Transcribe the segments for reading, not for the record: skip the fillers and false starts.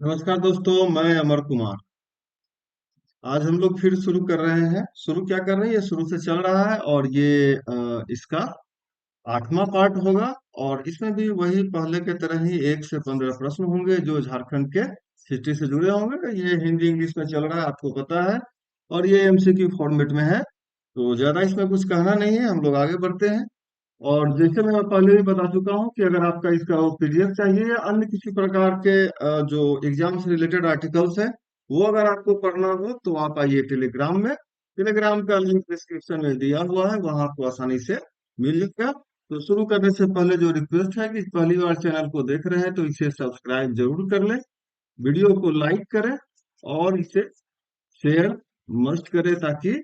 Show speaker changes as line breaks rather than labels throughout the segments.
नमस्कार दोस्तों, मैं अमर कुमार। आज हम लोग फिर शुरू कर रहे हैं। शुरू क्या कर रहे हैं, ये शुरू से चल रहा है और ये इसका 8वां पार्ट होगा। और इसमें भी वही पहले के तरह ही 1 से 15 प्रश्न होंगे जो झारखंड के हिस्ट्री से जुड़े होंगे। ये हिंदी इंग्लिश में चल रहा है, आपको पता है। और ये एमसीक्यू फॉर्मेट में है, तो ज्यादा इसमें कुछ कहना नहीं है, हम लोग आगे बढ़ते हैं। और जैसे मैं पहले भी बता चुका हूँ कि अगर आपका इसका वो पीडीएफ चाहिए या अन्य किसी प्रकार के जो एग्जाम से रिलेटेड आर्टिकल्स हैं, वो अगर आपको पढ़ना हो तो आप आइए टेलीग्राम में। टेलीग्राम का लिंक डिस्क्रिप्शन में दिया हुआ है, वहां आपको आसानी से मिल जाएगा। तो शुरू करने से पहले जो रिक्वेस्ट है कि पहली बार चैनल को देख रहे हैं तो इसे सब्सक्राइब जरूर कर लें, वीडियो को लाइक करें और इसे शेयर मस्ट करें, ताकि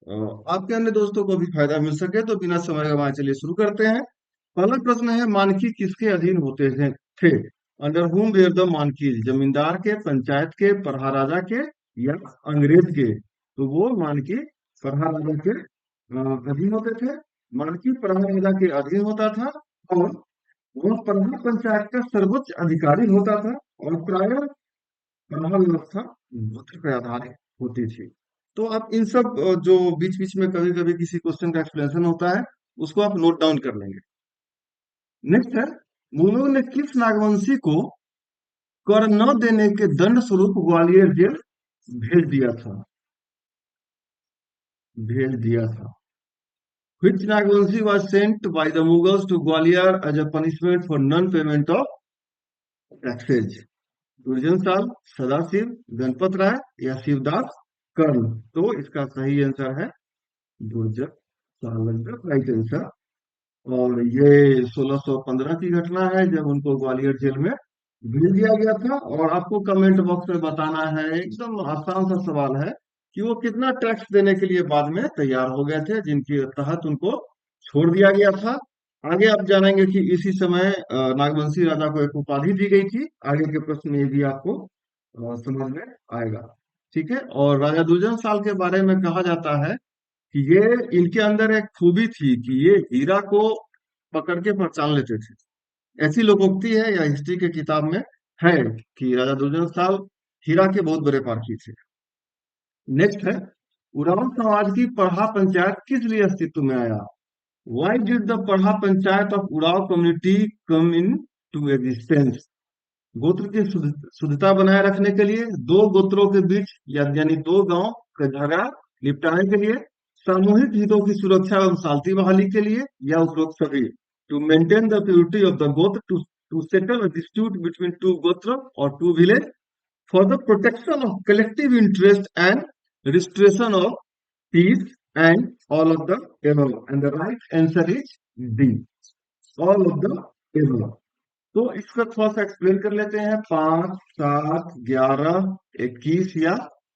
अ, आपके अन्य दोस्तों को भी फायदा मिल सके। तो बिना समय गंवाए चलिए शुरू करते हैं। पहला प्रश्न है, मानकी किसके अधीन होते थे? अंडर हुम वेयर द मानकी? जमींदार के, पंचायत के, प्रहा राजा के या अंग्रेज के? तो वो मानकी प्रहा राजा के अधीन होते थे। मानकी प्रहा राजा के अधीन होता था और वह प्रहा पंचायत का सर्वोच्च अधिकारी होता था। और प्राय प्रहा व्यवस्था गोत्र पे आधारित होती थी। तो आप इन सब जो बीच बीच में कभी कभी किसी क्वेश्चन का एक्सप्लेनेशन होता है, उसको आप नोट डाउन कर लेंगे। नेक्स्ट है, मुगलों ने किस नागवंशी को कर न देने के दंड स्वरूप ग्वालियर जेल भेज दिया था? भेज दिया था। Which Nagvanshi was sent by the Mughals to Gwalior as a punishment for non-payment of taxes? दुर्जन साल, सदाशिव, गणपत राय या शिवदास कर्ण? तो इसका सही आंसर है दुर्जन साल, राइट आंसर। और ये 1615 की घटना है जब उनको ग्वालियर जेल में भेज दिया गया था। और आपको कमेंट बॉक्स में बताना है, एकदम आसान सा सवाल है, कि वो कितना टैक्स देने के लिए बाद में तैयार हो गए थे, जिनके तहत उनको छोड़ दिया गया था। आगे आप जानेंगे कि इसी समय नागवंशी राजा को एक उपाधि दी गई थी। आगे के प्रश्न में भी आपको समझ में आएगा। ठीक है। और राजा दुर्जन साल के बारे में कहा जाता है कि ये, इनके अंदर एक खूबी थी कि ये हीरा को पकड़ के पहचान लेते थे। ऐसी लोकोक्ति है या हिस्ट्री के किताब में है कि राजा दुर्जन साल हीरा के बहुत बड़े पारखी थे। नेक्स्ट है, उरांव समाज की पढ़ा पंचायत किस लिए अस्तित्व में आया? Y did the Padha panchayat of Oraon community come into existence? गोत्र की शुद्धता बनाए रखने के लिए, दो गोत्रों के बीच यानी दो गांव का झगड़ा निपटाने के लिए, सामूहिक हितों की सुरक्षा एवं शांति बहाली के लिए, या उपरोक्त सभी? To maintain the purity of the gotra, to settle a dispute between two gotra और two village, for the protection of collective interest and restoration of peace, and all of the above. And the right answer is D, all of the above. तो इसका थोड़ा सा explain कर लेते हैं। 5, 7, 11, 21 या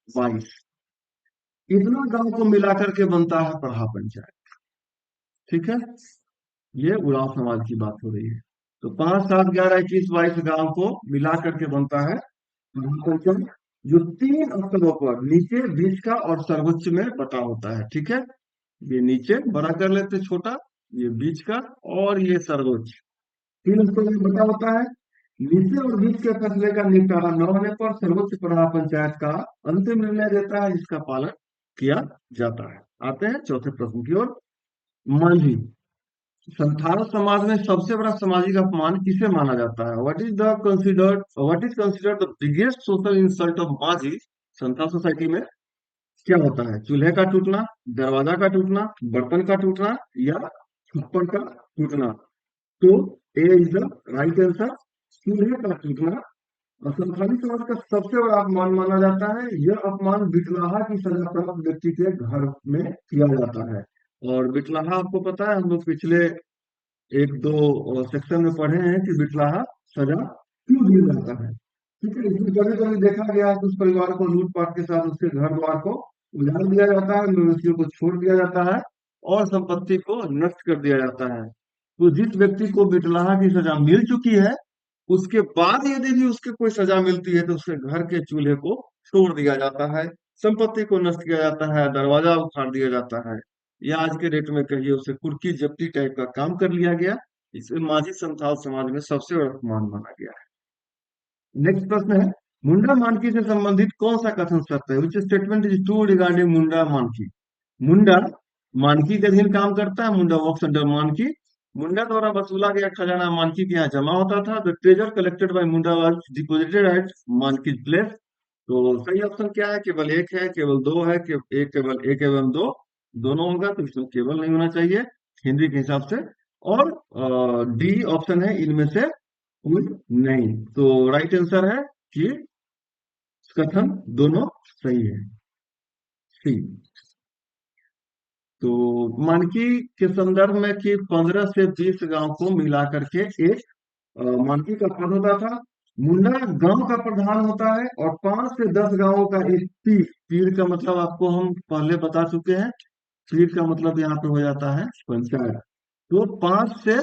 22, इतना गांव को मिलाकर के बनता है पढ़ा पंचायत। ठीक है। ये उरांव समाज की बात हो रही है। तो 5, 7, 11, 21, 22 गांव को मिला करके बनता है पढ़ा पंचायत, जो 3 स्तरों पर, नीचे, बीच का और सर्वोच्च में बटा होता है। ठीक है। ये नीचे बड़ा कर लेते छोटा, ये बीच का, और ये सर्वोच्च। 3 स्तरों में बटा होता है। नीचे और बीच के फैसले का निपटारा न होने पर सर्वोच्च प्रधान पंचायत का अंतिम निर्णय देता है, जिसका पालन किया जाता है। आते हैं चौथे प्रश्न की ओर। मांझी संथाल समाज में सबसे बड़ा सामाजिक अपमान किसे माना जाता है? What is considered the biggest social insult of Manjhi Santhal society में? क्या होता है? चूल्हे का टूटना, दरवाजा का टूटना, बर्तन का टूटना या छप्पर का टूटना? तो ए इज द राइट आंसर, चूल्हे का टूटना। और संथाली समाज का सबसे बड़ा अपमान माना जाता है। यह अपमान बिटलाहा की सजा प्राप्त व्यक्ति के घर में किया जाता है। और बिटलाहा आपको पता है, हम लोग पिछले 1-2 सेक्शन में पढ़े हैं कि बिटलाहा सजा क्यों दिया जाता है। ठीक है। इसमें कभी कभी देखा गया है कि उस परिवार को लूटपाट के साथ उसके घर द्वार को उजाड़ दिया जाता है, मवेशियों को छोड़ दिया जाता है और संपत्ति को नष्ट कर दिया जाता है। तो जिस व्यक्ति को बिटलाहा की सजा मिल चुकी है, उसके बाद यदि भी उसके कोई सजा मिलती है तो उसके घर के चूल्हे को तोड़ दिया जाता है, संपत्ति को नष्ट किया जाता है, दरवाजा उखाड़ दिया जाता है, या आज के डेट में कहिए उसे कुर्की जप्ती टाइप का काम कर लिया गया। इसे माझी संथाल समाज में सबसे बड़ा अपमान माना गया है। नेक्स्ट प्रश्न है, मुंडा मानकी से संबंधित कौन सा कथन सत्य है? Which statement is true regarding Munda Manki? Munda मानकी के अधीन काम करता है, मुंडा वर्क्स अंडर मानकी। मुंडा द्वारा वसूला गया खजाना मानकी के यहाँ जमा होता था। The treasure collected by Munda was deposited at Manki place. तो सही ऑप्शन क्या है? केवल एक है, केवल दो है, केवल एक एवं दो, दोनों होगा तो इसमें केवल नहीं होना चाहिए हिंदी के हिसाब से। और डी ऑप्शन है इनमें से कोई नहीं। तो राइट आंसर है कि कथन दोनों सही है, सी। तो मानकी के संदर्भ में कि 15 से 20 गांव को मिला करके एक मानकी का पद होता था। मुंडा गांव का प्रधान होता है और 5 से 10 गांवों का एक पीर। पीर का मतलब आपको हम पहले बता चुके हैं। पीर का मतलब यहाँ पे हो जाता है पंचायत। तो 5 से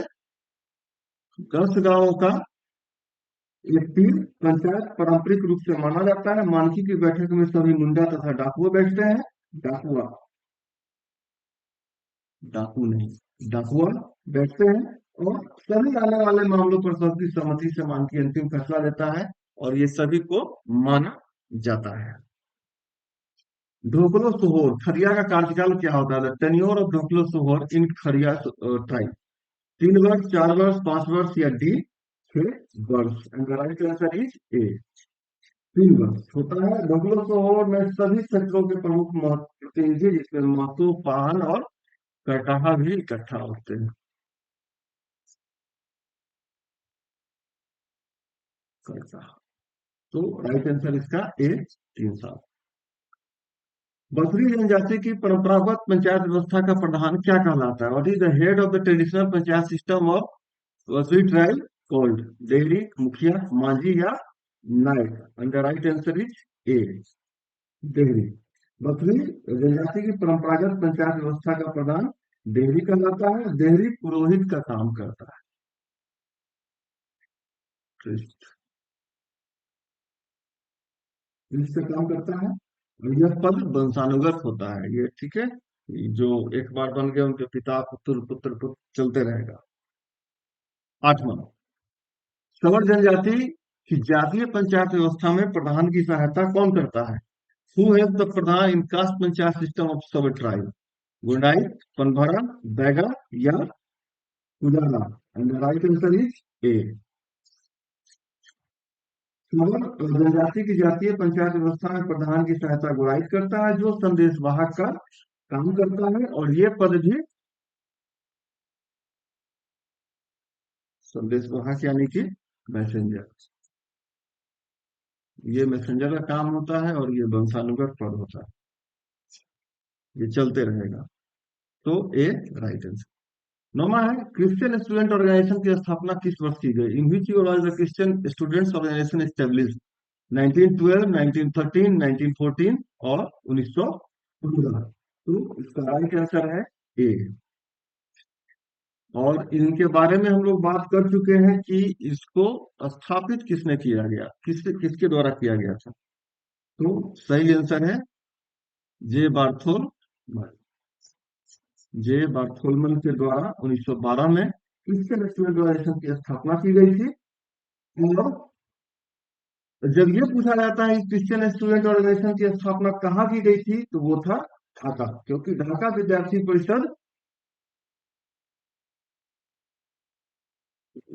10 गांवों का एक पीर पंचायत पारंपरिक रूप से माना जाता है। मानकी की बैठक में सभी मुंडा तथा डाकुआ बैठते हैं। डाकुआ, डाकू नहीं, डाकुआ बैठते हैं और सभी आने वाले मामलों पर सबकी सहमति से मान की अंतिम फैसला देता है और ये सभी को माना जाता है। ढोकलो सोहोर खरिया का कार्यकाल क्या होता है? टेन्योर ऑफ ढोकलो सोहोर इन खरिया ट्राइब। 3 वर्ष, 4 वर्ष, 5 वर्ष या डी 6 वर्ष? And the right answer is ए, 3 वर्ष होता है। ढोकलो सोहोर में सभी क्षेत्रों के प्रमुख प्रतिनिधि जिसमें महतो, पाहन और कटाहा भी इकट्ठा होते हैं। कटाहा। तो राइट आंसर इसका ए, 3 साल। बसरी जनजाति की परंपरागत पंचायत व्यवस्था का प्रधान क्या कहलाता है? What is the head of the traditional panchayat system of Basri tribe called? Dehri, mukhiya, Manjhi या Nayak? And the right answer is A, Dehri. Basri जनजाति की परंपरागत पंचायत व्यवस्था का प्रधान देहरी कहलाता है। देहरी पुरोहित का काम करता है, इससे काम करता है। और यह पद वंशानुगत होता है, ये ठीक है। जो एक बार बन गए उनके पिता पुत्र पुत्र पुत्र चलते रहेगा। 8वां, सवर जनजाति की जातीय पंचायत व्यवस्था में प्रधान की सहायता कौन करता है? Who help the pradhan in caste panchayat system of Sabar tribe? Gundai, Panbhara, Baiga या Ujala? And right answer is A, Sabar जनजाति की जातीय पंचायत व्यवस्था में प्रधान की सहायता गुड़ाई करता है जो संदेशवाहक का काम करता है। और ये पद भी संदेशवाहक यानी कि मैसेंजर, ये मैसेंजर का काम होता है और ये वंशानुगत पद होता है, ये चलते रहेगा। तो ए राइट आंसर। 9वां है, क्रिश्चियन स्टूडेंट ऑर्गेनाइजेशन की स्थापना किस वर्ष की गई? In which year was the Christian students organisation established? 1912, 1913, 1914 और 1915? तो इसका राइट आंसर है ए। और इनके बारे में हम लोग बात कर चुके हैं कि इसको स्थापित किसने किया गया, किसके द्वारा किया गया था। तो सही आंसर है जे बार्थोल जे बार्थोलमन के द्वारा 1912 में क्रिश्चियन स्टूडेंट ऑर्गेनाइजेशन की स्थापना की गई थी। और जब ये पूछा जाता है क्रिश्चियन स्टूडेंट ऑर्गेनाइजेशन की स्थापना कहाँ की गई थी, तो वो था ढाका, क्योंकि ढाका विद्यार्थी परिषद,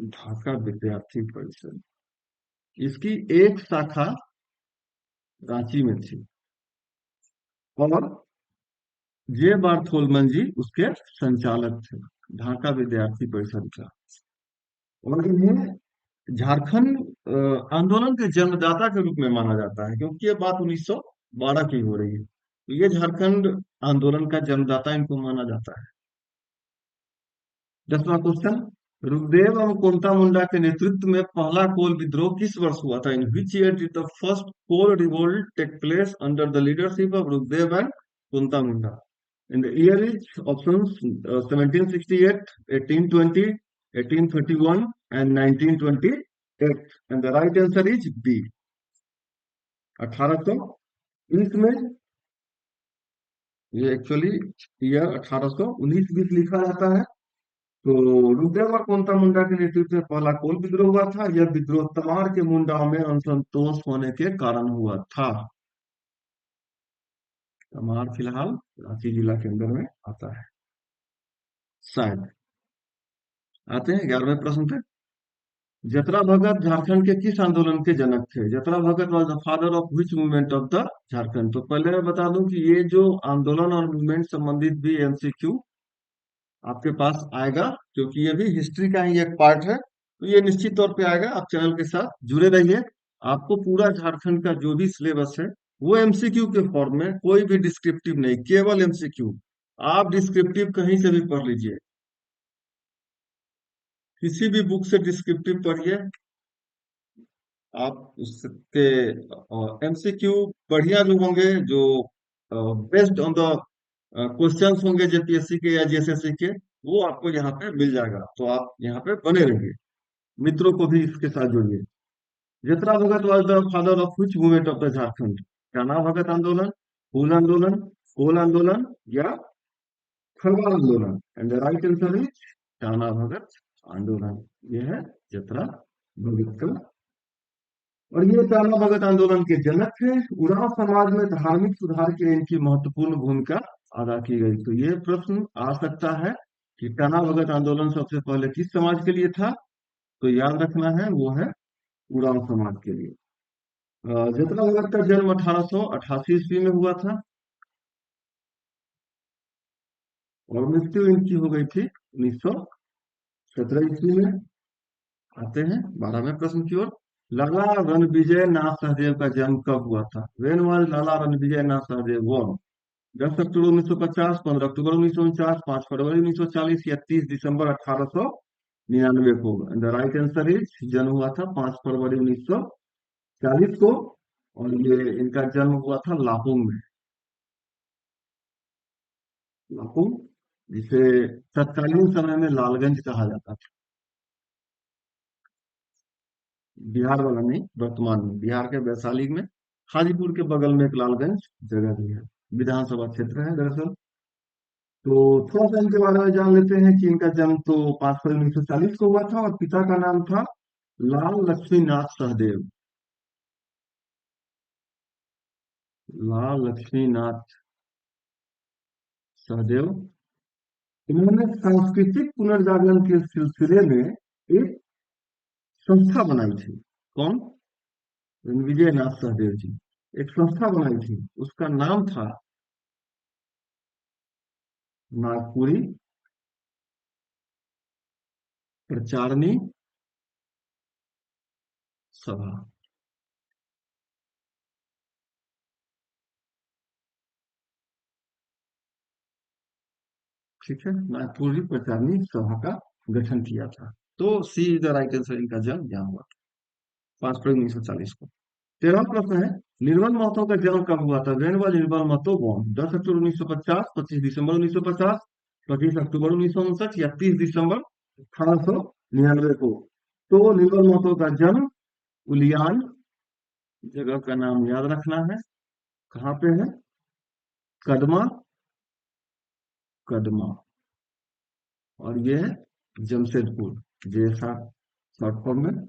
ढाका विद्यार्थी परिषद इसकी एक शाखा रांची में थी और जे बार्थोलमन जी उसके संचालक थे, ढाका विद्यार्थी परिषद का। और इन्हें झारखंड आंदोलन के जन्मदाता के रूप में माना जाता है, क्योंकि ये बात 1912 की हो रही है, तो ये झारखंड आंदोलन का जन्मदाता इनको माना जाता है। 10वां क्वेश्चन, रुकदेव एवं कोंता मुंडा के नेतृत्व में पहला कोल विद्रोह किस वर्ष हुआ था? In which year did the first Kol revolt take place under the leadership of Rukdev and Konta Munda? In the year is options 1768, 1820, 1831 and 1928, and the right answer is B, 1819 में। ये एक्चुअली ईयर 1819-20 लिखा जाता है। तो रुद्रदेव और कोंता मुंडा के नेतृत्व में पहला कौन विद्रोह हुआ था? यह विद्रोह तमार के मुंडाओं में असंतोष होने के कारण हुआ था। तमार फिलहाल रांची जिला के अंदर में आता है शायद। आते हैं 11वें प्रश्न पे। जतरा भगत झारखंड के किस आंदोलन के जनक थे? Jatra Bhagat was the father of which movement of the Jharkhand? तो पहले मैं बता दूं कि ये जो आंदोलन और मूवमेंट संबंधित भी एमसीक्यू आपके पास आएगा, क्योंकि ये भी हिस्ट्री का ही एक पार्ट है, तो ये निश्चित तौर पे आएगा। आप चैनल के साथ जुड़े रहिए। आपको पूरा झारखंड का जो भी सिलेबस है वो एमसीक्यू के फॉर्म में, कोई भी डिस्क्रिप्टिव नहीं, केवल एमसीक्यू। आप डिस्क्रिप्टिव कहीं से भी पढ़ लीजिए, किसी भी बुक से डिस्क्रिप्टिव पढ़िए आप। उसके एमसीक्यू बढ़िया जो होंगे, जो बेस्ड ऑन द क्वेश्चंस होंगे जेपीएससी के या जेएसएससी के, वो आपको यहाँ पे मिल जाएगा। तो आप यहाँ पे बने रहिए, मित्रों को भी इसके साथ जोड़िए। Jatra Bhagat was the father of which movement of the Jharkhand? Tana Bhagat आंदोलन, हूल आंदोलन, कोल आंदोलन या खरवाल आंदोलन? And the right answer is Tana Bhagat आंदोलन। ये है जतरा भगत का। और ये टाना भगत आंदोलन के जनक है। उरांव समाज में धार्मिक सुधार के लिए इनकी महत्वपूर्ण भूमिका अदा की गई। तो ये प्रश्न आ सकता है कि टाना भगत आंदोलन सबसे पहले किस समाज के लिए था? तो याद रखना है वो है उरांव समाज के लिए। जतरा भगत का जन्म 1888 ईस्वी में हुआ था और मृत्यु इनकी हो गई थी 1917 ईस्वी में। आते हैं 12वें प्रश्न की ओर। लाला रणविजय नाथ सहदेव का जन्म कब हुआ था? When was Lala Ranvijay Nath Sahdev born? 10 October 1950, 15 October 1949, 5 फरवरी 1940 या 30 दिसंबर 1899 को? द राइट आंसर इज, जन्म हुआ था 5 फरवरी 1940 को। और ये इनका जन्म हुआ था लापुंग में। लापुंग, जिसे तत्कालीन समय में लालगंज कहा जाता था। बिहार वाला नहीं, वर्तमान में बिहार के वैशाली में हाजीपुर के बगल में एक लालगंज जगह भी है, विधानसभा क्षेत्र है दरअसल। तो थोड़ा सा इनके बारे में जान लेते हैं कि इनका जन्म तो 5 फरवरी 1940 को हुआ था और पिता का नाम था लाल लक्ष्मीनाथ सहदेव। लाल लक्ष्मीनाथ सहदेव। इन्होंने सांस्कृतिक पुनर्जागरण के सिलसिले में एक संस्था बनाई थी। कौन? रणविजय नाथ सहदेव जी एक संस्था बनाई थी, उसका नाम था नागपुरी प्रचारणी सभा। ठीक है, नागपुरी प्रचारणी सभा का गठन किया था। तो सी इज द राइट आंसर। इनका जन्म यहाँ हुआ था 5 फरवरी 1940 को। 13वां प्रश्न है, निर्मल महतो का जन्म कब हुआ था? When was Nirmal Mahato born? 10 October 1950, 25 दिसंबर 1950, 25 अक्टूबर 1959 या 30 दिसंबर 1899 को? तो निर्मल महतो का जन्म उलियान, जगह का नाम याद रखना है, कहाँ पे है? कदमा, कदमा। और ये है जमशेदपुर, जैसा शॉर्ट फॉर्म में।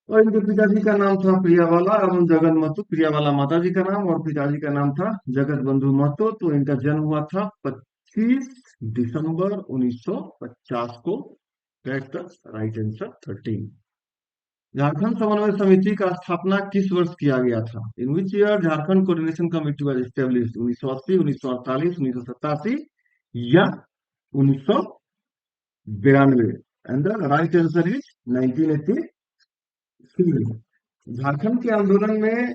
और इनके पिताजी का नाम था प्रियावाला एवं जगत महतो। प्रियावाला माता जी का नाम और पिताजी का नाम था जगत बंधु महतो। तो इनका जन्म हुआ था 25 दिसंबर 1950 को। That's the right answer 13। Jharkhand समन्वय समिति का स्थापना किस वर्ष किया गया था? In which year Jharkhand coordination committee was established? 1980, 1948, 1987 या 1992? And the right answer is 1980। Jharkhand के आंदोलन में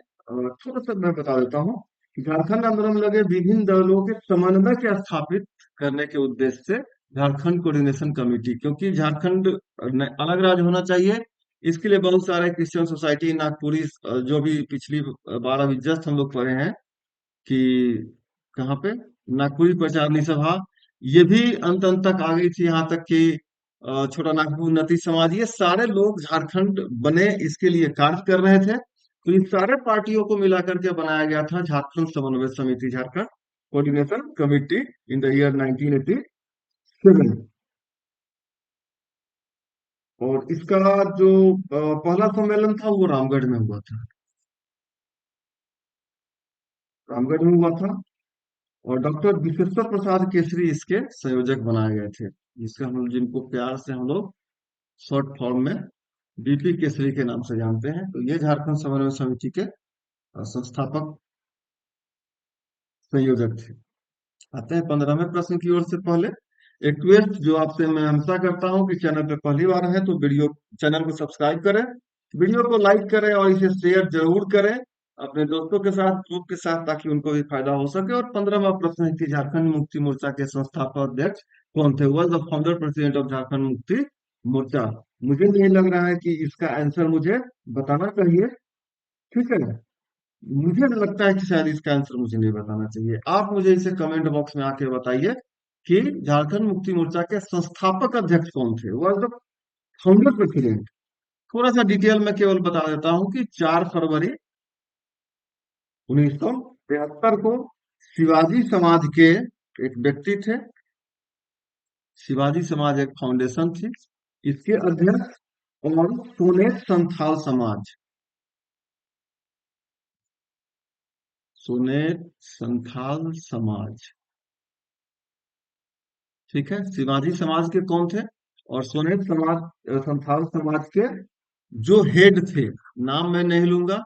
थोड़ा सा मैं बता देता हूँ कि झारखंड आंदोलन में लगे विभिन्न दलों के समन्वय के स्थापित करने के उद्देश्य से झारखंड कोऑर्डिनेशन कमेटी, क्योंकि झारखंड अलग राज्य होना चाहिए, इसके लिए बहुत सारे क्रिश्चियन सोसाइटी नागपुरी जो भी पिछली 12वीं जस्ट हम लोग पढ़े हैं कि कहाँ पे नागपुरी प्रचारणी सभा, ये भी अंत अंत तक आ गई थी, यहाँ तक कि छोटा नागपुर उन्नति समाज, ये सारे लोग झारखंड बने इसके लिए कार्य कर रहे थे। तो इन सारे पार्टियों को मिलाकर के बनाया गया था झारखंड समन्वय समिति, Jharkhand coordination committee in the year 1987। और इसका जो पहला सम्मेलन था वो रामगढ़ में हुआ था। रामगढ़ में हुआ था। और डॉक्टर विशेश्वर प्रसाद केसरी इसके संयोजक बनाए गए थे, जिसका हम जिनको प्यार से हम लोग शॉर्ट फॉर्म में बीपी केसरी के नाम से जानते हैं। तो ये झारखंड समन्वय समिति के संस्थापक संयोजक थे। आते हैं 15वें प्रश्न की ओर से। पहले एक ट्वीट जो आपसे मैं हमेशा करता हूं कि चैनल पे पहली बार है तो वीडियो चैनल को सब्सक्राइब करें, वीडियो को लाइक करें और इसे शेयर जरूर करें अपने दोस्तों के साथ, ग्रुप के साथ, ताकि उनको भी फायदा हो सके। और 15वां प्रश्न है कि झारखंड मुक्ति मोर्चा के संस्थापक अध्यक्ष कौन थे, was the founder president of Jharkhand Mukti Morcha. मुझे नहीं लग रहा है कि इसका आंसर मुझे बताना चाहिए, ठीक है। मुझे लगता है कि शायद इसका आंसर मुझे नहीं बताना चाहिए। आप मुझे इसे कमेंट बॉक्स में आके बताइए कि झारखंड मुक्ति मोर्चा के संस्थापक अध्यक्ष कौन थे, वॉज द फाउंडर प्रेसिडेंट। थोड़ा सा डिटेल में केवल बता देता हूं कि 4 फरवरी 1973 को शिवाजी समाज के एक व्यक्ति थे। शिवाजी समाज एक फाउंडेशन थी, इसके अध्यक्ष और सोनेत संथाल समाज, सोनेत संथाल समाज, ठीक है। शिवाजी समाज के कौन थे और सोनेत समाज संथाल समाज के जो हेड थे, नाम मैं नहीं लूंगा,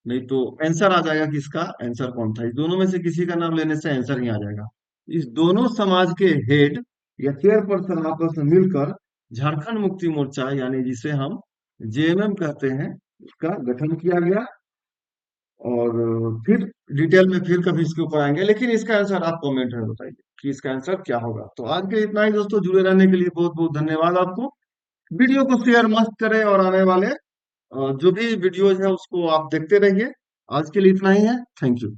नहीं तो आंसर आ जाएगा कि इसका आंसर कौन था। इस दोनों में से किसी का नाम लेने से आंसर ही आ जाएगा। इस दोनों समाज के हेड या चेयरपर्सन आपस में मिलकर झारखंड मुक्ति मोर्चा, यानी जिसे हम जेएमएम कहते हैं, उसका गठन किया गया। और फिर डिटेल में फिर कभी इसके ऊपर आएंगे, लेकिन इसका आंसर आप कमेंट में बताइए कि इसका आंसर क्या होगा। तो आज के लिए इतना ही दोस्तों, जुड़े रहने के लिए बहुत बहुत धन्यवाद आपको। वीडियो को शेयर मस्त करें और आने वाले जो भी वीडियोज है उसको आप देखते रहिए। आज के लिए इतना ही है। Thank you.